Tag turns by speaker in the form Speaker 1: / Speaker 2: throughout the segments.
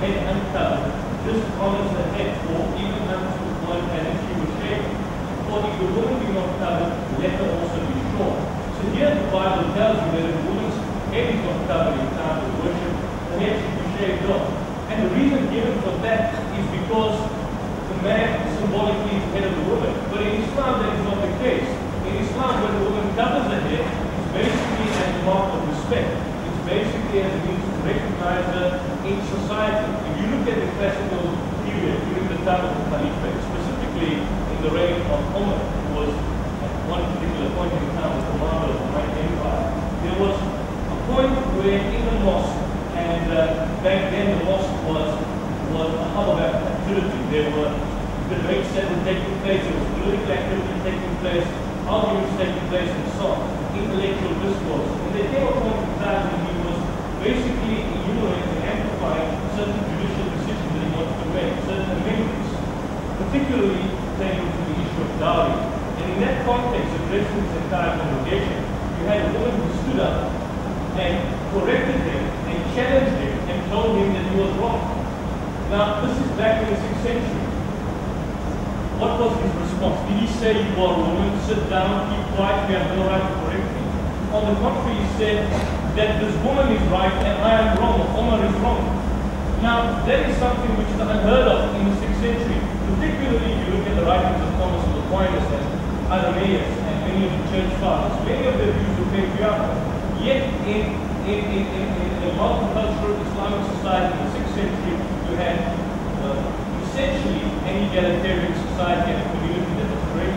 Speaker 1: head uncovered, this honors the head, or even unto one and if she was shaven. For if the woman be not covered, let her also be shorn. So here the Bible tells you that if a woman's head is not covered in time of worship, the head should be shaved off. And the reason given for that is because the man symbolically is the head of the woman. But in Islam that is not the case. In Islam, when the woman covers the head, it's basically as a mark of respect. It's basically as a means to recognize her in society. If you look at the classical period during the time of the Caliphate, specifically in the reign of Umar, who was at one particular point in time the commander of the Roman Empire, there was a point where in the mosque, and back then the mosque was a hub of activity. There were debates that were taking place, there was political activity taking place, arguments taking place, and so on, intellectual discourse. And there came a point in time when he was basically enumerating and amplifying certain judicial decisions that he wanted to make, certain amendments, particularly pertaining to the issue of dowry. And in that context, addressing this entire congregation, you had a woman who stood up and corrected him and challenged him and told him that he was wrong. Now, this is back in the 6th century. What was his response? Did he say, you are a woman, sit down, keep quiet, you have no right to correct me? On the contrary, he said that this woman is right and I am wrong, or Omar is wrong. Now, that is something which is unheard of in the 6th century. Particularly if you look at the writings of Thomas of Aquinas and Irenaeus and many of the church fathers. Many of their views were patriarchal. Yet in a multicultural Islamic society in the 6th century, you had essentially an egalitarian society and a community that was great.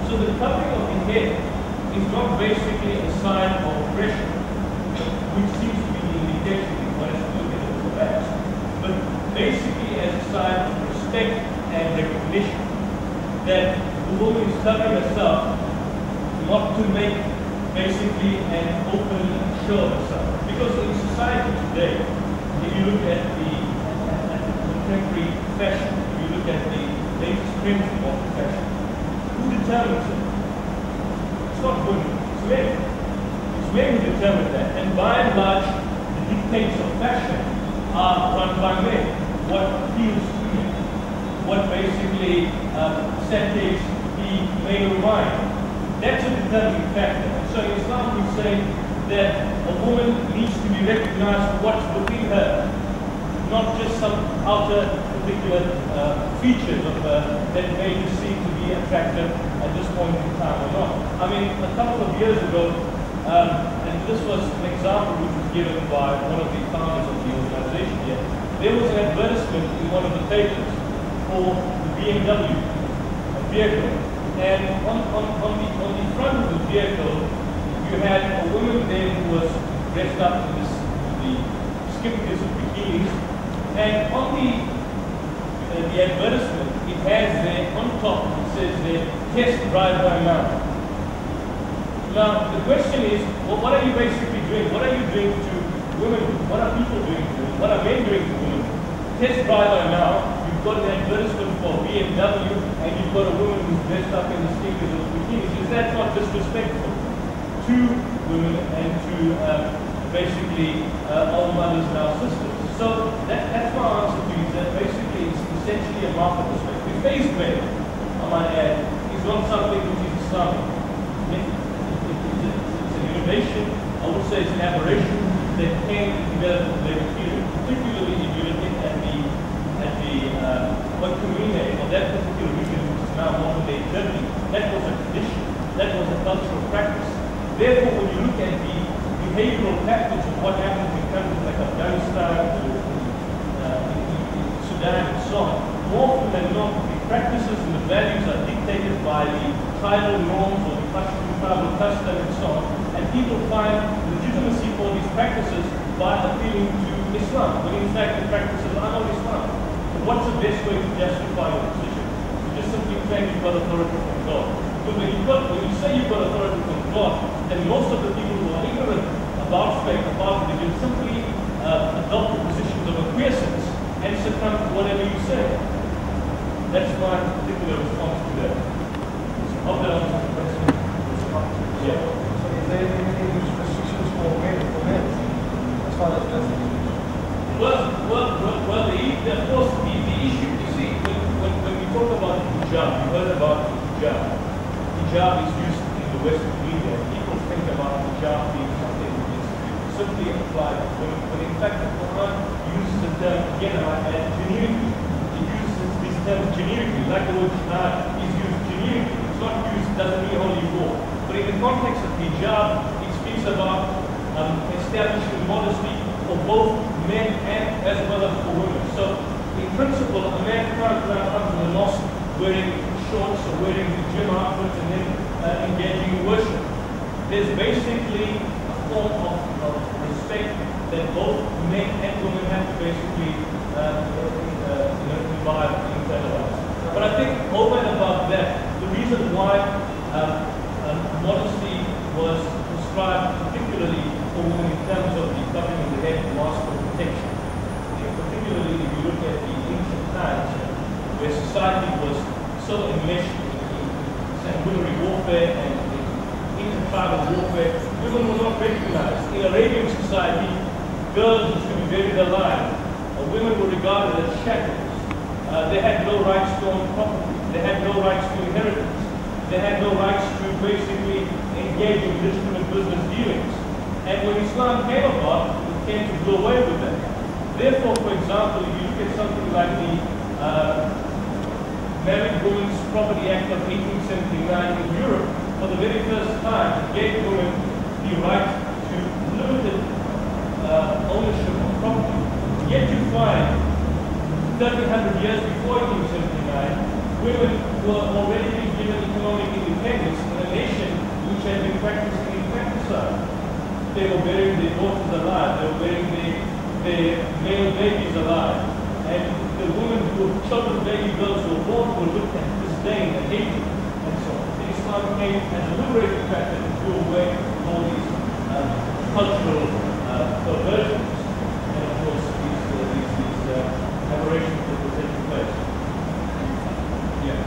Speaker 1: So the covering of the head is not basically a sign of oppression, which seems to be the indication if one has to look at it perhaps, but basically as a sign of respect and recognition that the woman is covering herself not to make basically an open show of herself. Because in society today, if you look at the contemporary fashion, if you look at the latest trends in modern fashion, who determines it? It's not women, it's men. It's men who determine that. And by and large, the dictates of fashion are run by men. What appeals to men, what basically satiates the male mind. That's a determining factor. And so in Islam we say that a woman needs to be recognized for what's within her, not just some outer particular features of her that may just seem to be attractive at this point in time or not. I mean, a couple of years ago, and this was an example which was given by one of the founders of the organization here, there was an advertisement in one of the papers for the BMW vehicle. And on the front of the vehicle, you had a woman there who was dressed up in the skimpiness of bikinis. And on the advertisement, it has there, on top, it says there, test drive by now. Now, the question is, well, what are you basically doing? What are you doing to women? What are people doing to women? What are men doing to women? Test drive by now. You've got an advertisement for BMW, and you've got a woman who's dressed up in the sneakers of bikinis. Is that not disrespectful to women and to basically our mothers and our sisters? So that's my answer to you. That basically it's essentially a mark of respect. The face veil, I might add, is not something which is Islamic. It's an innovation. I would say it's an aberration that came to develop in the later period, particularly if you look at the what community or that particular region which is now modern day Germany, that was a tradition, that was a cultural practice. Therefore, when you look at the behavioral patterns of what happens in countries like Afghanistan, Sudan, and so on, more often than not, the practices and the values are dictated by the tribal norms or the tribal custom and so on, and people find legitimacy for these practices by appealing to Islam, when in fact the practices are not Islam. What's the best way to justify your position? You just simply claim you've got authority from God. Because when you say you've got authority from God, then most of the people who are ignorant about faith, about religion, simply adopt the positions of acquiescence and succumb to whatever you say. That's my particular response to that. Hope that answers the question. Yeah.
Speaker 2: So is there any restrictions for men as far as dressing?
Speaker 1: Well, of course, the issue, you see, when we talk about hijab, you heard about hijab. Hijab is used in the Western media. People think about hijab being something that is simply applied to women, but in fact the Qur'an uses the term, again, generically. It uses these terms generically, like the word jihad is used generically. It's not used, doesn't mean only war. But in the context of hijab, it speaks about establishing modesty for both men and as well as for women. So, in principle, a man can't run out to the mosque wearing shorts or wearing the gym outfits and then engaging in worship. There's basically a form of respect that both men and women have to basically imbibe and internalize. But I think over and above that, the reason why modesty was prescribed particularly for women in terms of the covering of the head was for protection. Particularly if you look at the ancient times where society was so enmeshed in sanguinary warfare and intertribal warfare, women were not recognized. In Arabian society, girls used to be buried alive. Women were regarded as shackles. They had no rights to own property. They had no rights to inheritance. They had no rights to basically engage in legitimate business dealings. And when Islam came about, it came to do away with that. Therefore, for example, if you look at something like the Married Women's Property Act of 1879 in Europe, for the very first time, it gave women the right to limited ownership of property. Yet you find, 1300 years before 1879, women were already being given economic independence in a nation which had been practicing infanticide. They were burying their daughters alive, they were burying their male babies alive. And the women who children, baby girls who were born were looked at disdain and hated and so on. The Islam came as a liberating factor to do away with all these cultural perversions and of course these aberrations that were taking place. Yeah.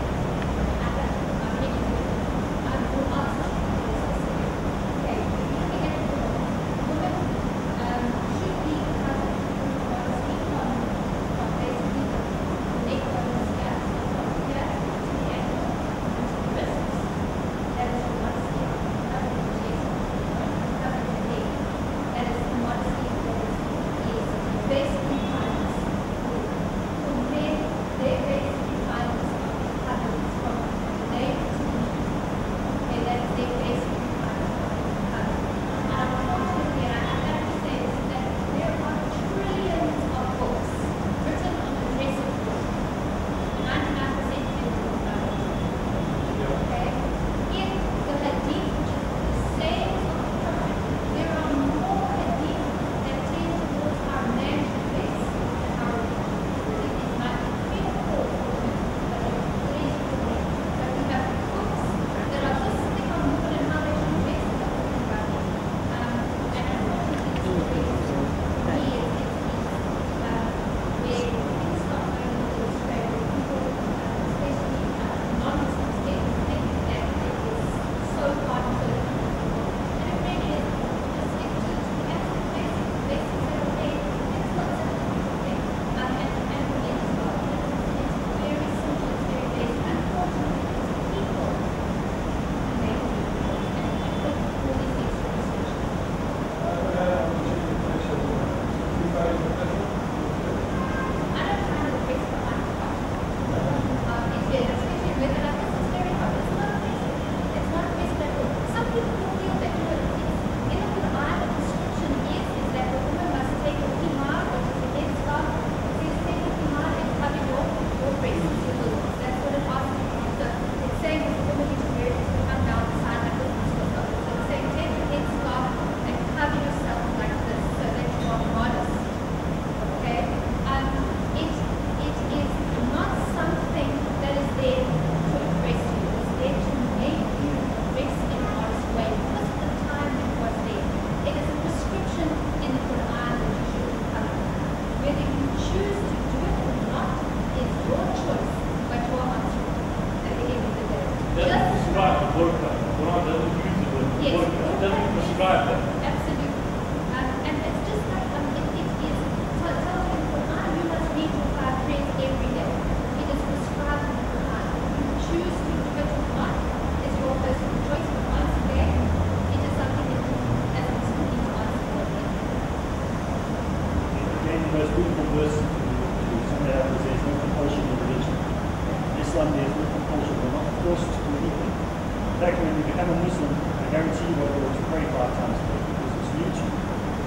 Speaker 2: Islam there is no compulsion. We're not forced to do anything. In fact, when you become a Muslim, I guarantee you won't be able to pray 5 times a day because it's new to you.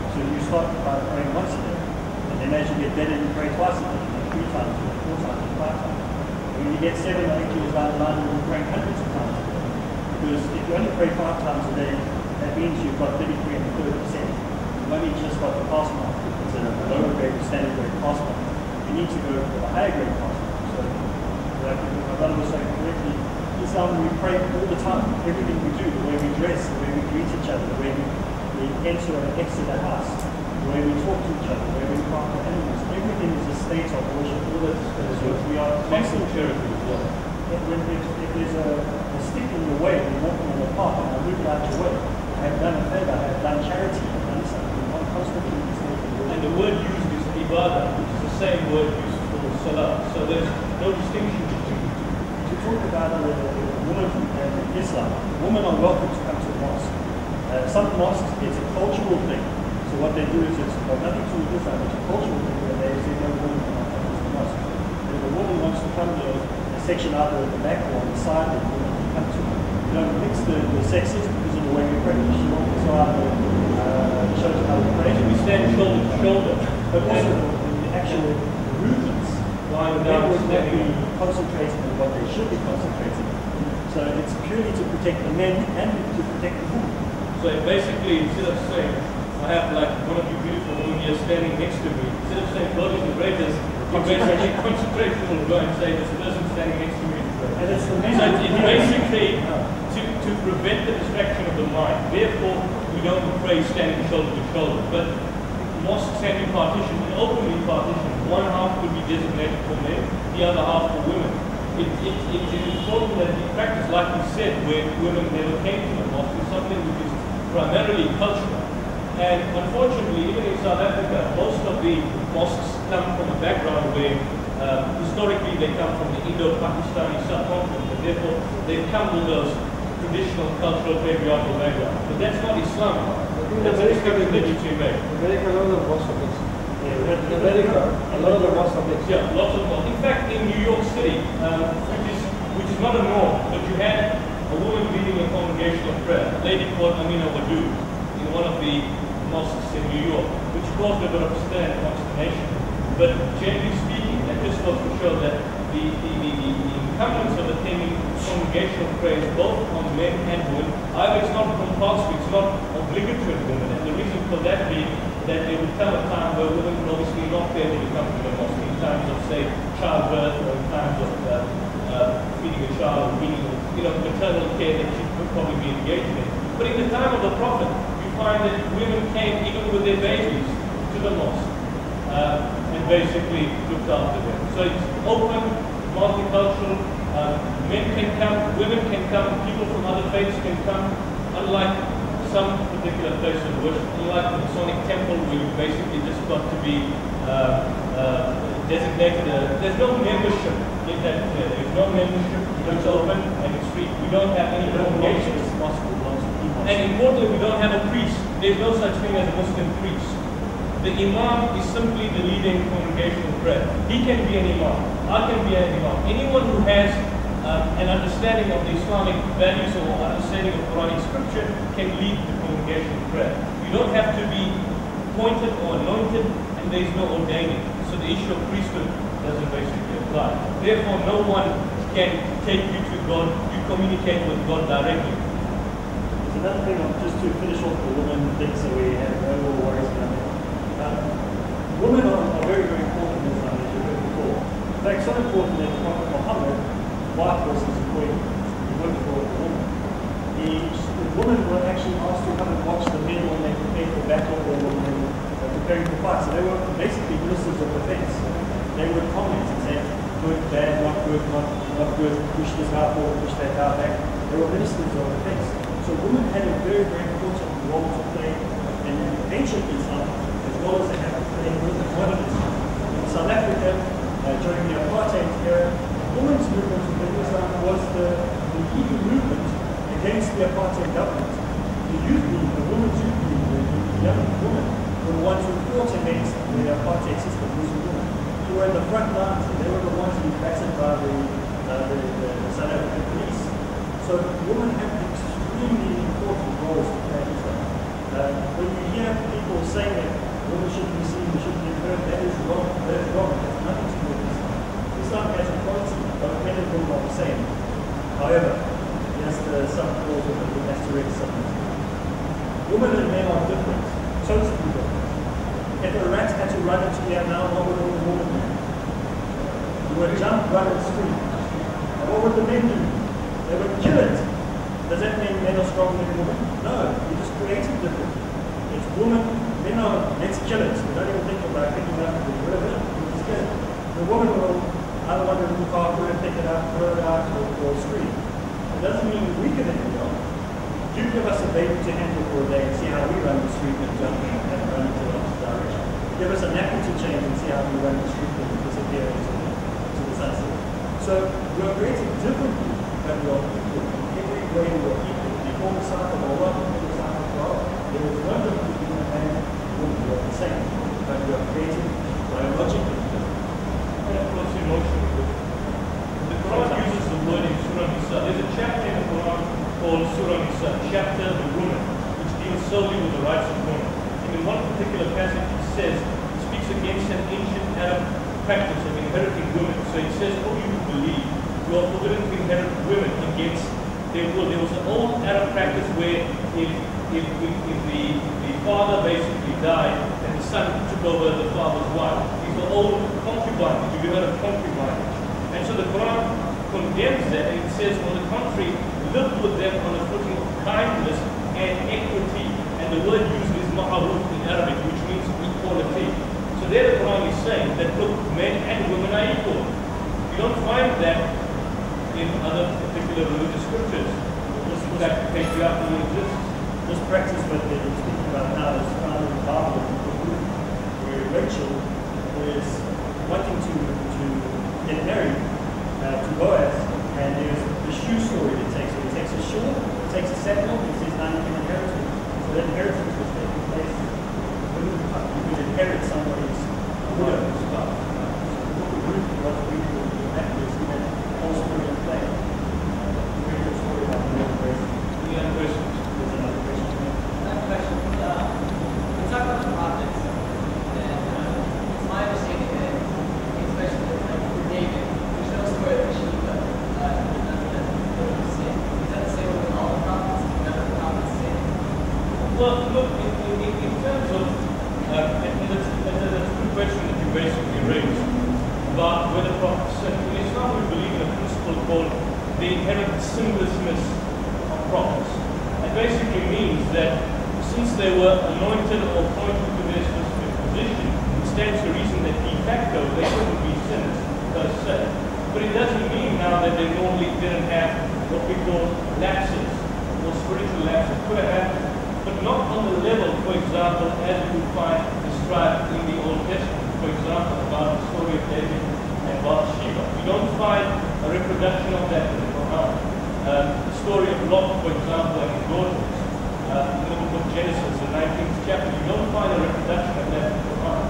Speaker 2: So you start by praying once a day, and then as you get better, you pray twice a day, and then 3 times, and then 4 times, and 5 times. And when you get 7 or 8 years down the line, you'll be praying hundreds of times a day. Because if you only pray 5 times a day, that means you've got 33 and 30%. You've only just got the pass mark. It's a lower grade, standard grade pass mark. You need to go for the higher grade pass mark. So, like my brother was saying correctly, Islam, we pray all the time. Everything we do, the way we dress, the way we greet each other, the way we enter and exit the house, the way we talk to each other, the way we look after animals, everything is a state of worship. All that is what we are constant charity as well. If there's a stick in your way, you're walking on the path, and I move out your way, I have done a favor, I have done charity, I've done something. I'm constantly mistaken.
Speaker 1: And the word used is ibadah, which is the same word used for salah. So there's no distinction between the two.
Speaker 2: To talk about the woman in Islam, women are welcome to come to the mosque. Some mosques, it's a cultural thing. So what they do is it's got nothing to do with Islam, it's a cultural thing where they say no woman cannot come to the mosque. And if a woman wants to come to a section out of the back or on the side, then women can come to it. You don't mix the sexes because of the way we pray. She won't so shows how we pray.
Speaker 1: We stand shoulder to shoulder.
Speaker 2: But also the actual movements,
Speaker 1: lying down,
Speaker 2: standing, concentrating on what they should be concentrating on. So it's purely to protect the men and to protect the women.
Speaker 1: So basically, instead of saying, I have like one of you beautiful women here standing next to me, instead of saying, God is the greatest, you basically concentration will go and say, this person standing next to me is great.
Speaker 2: And it's the men.
Speaker 1: So it's basically to prevent the distraction of the mind. Therefore, we don't pray standing shoulder to shoulder. But mosques can be partitioned and openly partitioned. One half could be designated for men, the other half for women. It's important that we practice, like we said, where women never came to the mosque, is something which is primarily cultural. And unfortunately, even in South Africa, most of the mosques come from a background where historically they come from the Indo-Pakistani subcontinent, and therefore they've come with those traditional cultural patriarchal background. But that's not Islam. That's a distinction that needs to be made.
Speaker 3: America, a lot of the mosques are mixed. In America, a lot of the mosques are mixed.
Speaker 1: Yeah, lots of mosques. In fact, in New York City, which is not a norm, but you had a woman leading a congregational prayer, a lady called Amina Wadu, in one of the mosques in New York, which caused a bit of stir and consternation. But generally speaking, that just goes to show that the incumbents of attending congregational prayers, both on men and women, either it's not compulsory, it's not obligatory on women. And the reason for that being that there would come a time where women would obviously not be able to come to the mosque in times of, say, childbirth or in times of feeding a child, feeding, maternal care that she could probably be engaged in. But in the time of the Prophet, you find that women came even with their babies to the mosque and basically looked after them. So it's open, multicultural, men can come, women can come, people from other faiths can come, unlike some particular place of worship, unlike the Masonic temple where you basically just got to be designated. There's no membership in that. There's no membership. It's open and it's free. We don't have any congregations. And importantly, we don't have a priest. There's no such thing as a Muslim priest. The imam is simply the leading congregational prayer. He can be an imam. I can be an imam. Anyone who has an understanding of the Islamic values or understanding of Quranic scripture can lead the congregational prayer. You don't have to be appointed or anointed, and there is no ordaining. So the issue of priesthood doesn't basically apply. Therefore, no one can take you to God. You communicate with God directly.
Speaker 2: There's another thing, just to finish off the woman thing, so we have no more worries about it. Women are very, very important in Islam, as you heard before. In fact, so important that Prophet Muhammad, Whitworth is a queen. He worked for a woman. The women were actually asked to come and watch the men when they prepared for battle or when they were preparing for fight. So they were basically ministers of defense. They would comment and say, good, bad, not good, not good, push this out forward, push that out back. They were ministers of defense. So women had a very, very important role to play in ancient Islam, as well as they have to play in modern Islam. In South Africa, during the apartheid era, women's movement within Islam was the key movement against the apartheid government. The youth movement, the women's youth movement, the young women were the ones who fought against the apartheid system, Muslim women. Who were in the front lines, and they were the ones who were battered by the the South African police. So women have extremely important roles to play in Islam. When you hear people saying that women shouldn't be seen, they shouldn't be heard, that is wrong. That is wrong. It has nothing to do with Islam. Islam has equality, but men and women are the same. However, yes, some calls women has to read something. Women and men are different, totally different. If a rat had to run into the air now, what would a woman do? They would jump, run, and scream. And what would the men do? They would kill it. Does that mean men are stronger than women? No, we just created different. It's women, men are, let's kill it. We don't even think about picking it up and getting rid of it. We just kill it. The woman will either want to look after it, pick it up, throw it out, or scream. It doesn't mean we're weaker than we are. You give us a baby to handle for a day and see how we run the street and jump and run into the opposite direction. Give us a nappy to change and see how we run the street and disappear into the sunset. So we are created differently, but we are equal. In every way we are equal. Before the cycle of Allah, before the cycle of God, there was no difference between a man and a woman. We are the same, but we are created biologically different.
Speaker 1: And of course, emotionally different. The Quran uses the word in Surah Nisa. There's a chapter in the Quran called Surah Nisa, chapter of the woman, which deals solely with the rights of women. And in one particular passage it says, it speaks against an ancient Arab practice of inheriting women. So it says, oh, you who believe, you are forbidden to inherit women against their will. There was an old Arab practice where if the father basically died and the son took over the father's wife, these were old concubines. You've heard of concubines. And so the Quran condemns that, and it says, on the contrary, live with them on a footing of kindness and equity. And the word used is ma'aruf in Arabic, which means equality. So there the Quran is saying that, look, men and women are equal. You don't find that in other particular religious scriptures. In fact, patriarchy exists.
Speaker 2: This practice that they're speaking about now is found in the Bible, where Rachel is wanting to get married to Boaz, and there's the shoe story it takes. So it takes a shoe, it takes a sandal, and it says now you can inherit it. So that inheritance was taking place. You could inherit somebody's widow stuff. So the root was really the actors in that whole story in play. Very good story about the other person.
Speaker 1: Any other questions?
Speaker 2: There's another question.
Speaker 4: Another question. We talk about the prophets, and it's my understanding that, especially with David, there's no story of Sheba. Is that the same with all the prophets? None of the prophets say?
Speaker 1: Well, look, in terms of, and that's a good question that you basically raised about whether prophets sin. In Islam, we believe in a principle called the inherent sinlessness of prophets. It basically means that since they were anointed or appointed to their specific position, it stands to reason that de facto they couldn't be sinners per se. But it doesn't mean now that they normally didn't have what we call lapses or spiritual lapses. Could have happened, but not on the level, for example, as we would find described in the Old Testament. For example, about the story of David and Bathsheba. You don't find a reproduction of that in the Quran. The story of Lot, for example, and his daughters. In the book of Genesis, the 19th chapter, you don't find a reproduction of that in the Quran.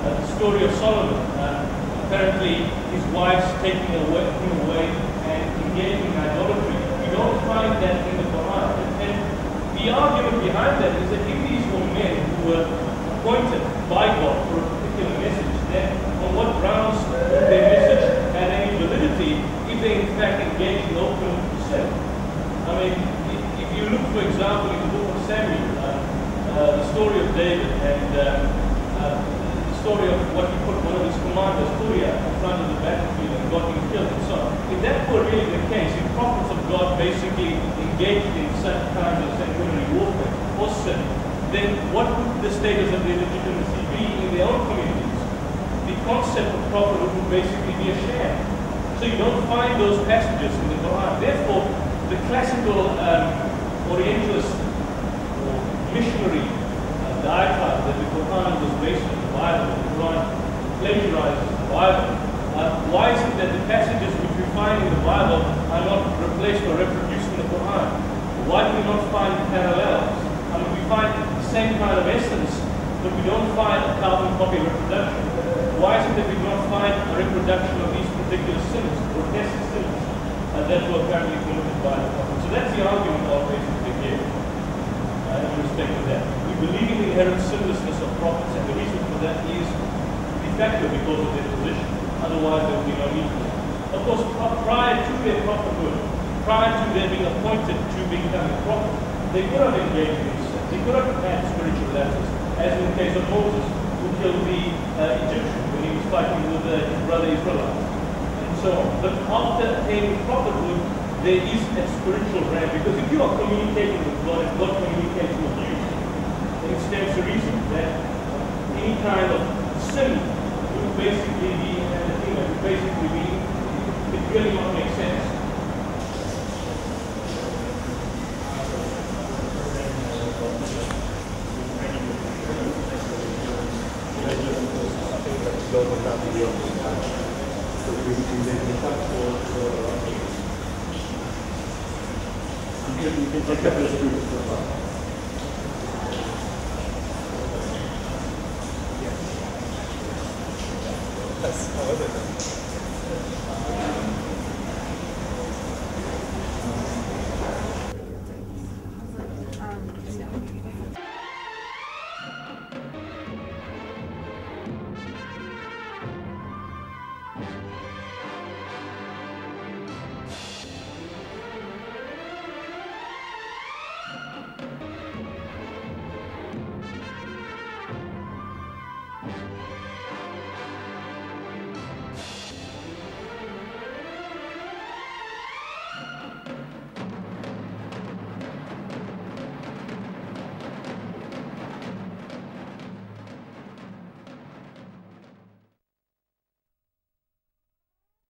Speaker 1: The story of Solomon, apparently his wives taking him away and engaging in idolatry. You don't find that in the Quran. And the argument behind that is that if these were men who were appointed by God for a particular message, then on what grounds would their message have any validity if they in fact engage in open sin? I mean, if you look, for example, in the book of Samuel, the story of David and the story of what he put one of his commanders, Uriah, in front of the battlefield and got him killed and so on. If that were really the case, if prophets of God basically engaged in such kinds of sanguinary warfare or sin, then what would the status of their legitimacy be in their own communities? The concept of prophethood would basically be a sham. So you don't find those passages in the Quran. Therefore, the classical Orientalist or missionary diatribe that the Quran was based on the Bible, the Quran plagiarizes the Bible. Why is it that the passages which we find in the Bible are not replaced or reproduced in the Quran? Why do we not find parallels? I mean, we find the same kind of essence but we don't find a carbon copy reproduction. Why is it that we don't find a reproduction of these particular sins, grotesque sins, that were apparently committed by the Prophet? So that's the argument of basically here, in respect to that. We believe in the inherent sinlessness of prophets, and the reason for that is de facto because of their position. Otherwise, there would be no need for it. Of course, prior to their prophethood, prior to their being appointed to become a prophet, they could have engaged in this. They could have had spiritual lapses, as in the case of Moses, who killed the Egyptian when he was fighting with his brother Israelites, and so on. But after attaining prophethood, there is a spiritual realm, because if you are communicating with God and God communicates with you, then it stands to reason that any kind of sin would basically be anything that would basically be, it really not make sense.
Speaker 2: You can take up this group for a while.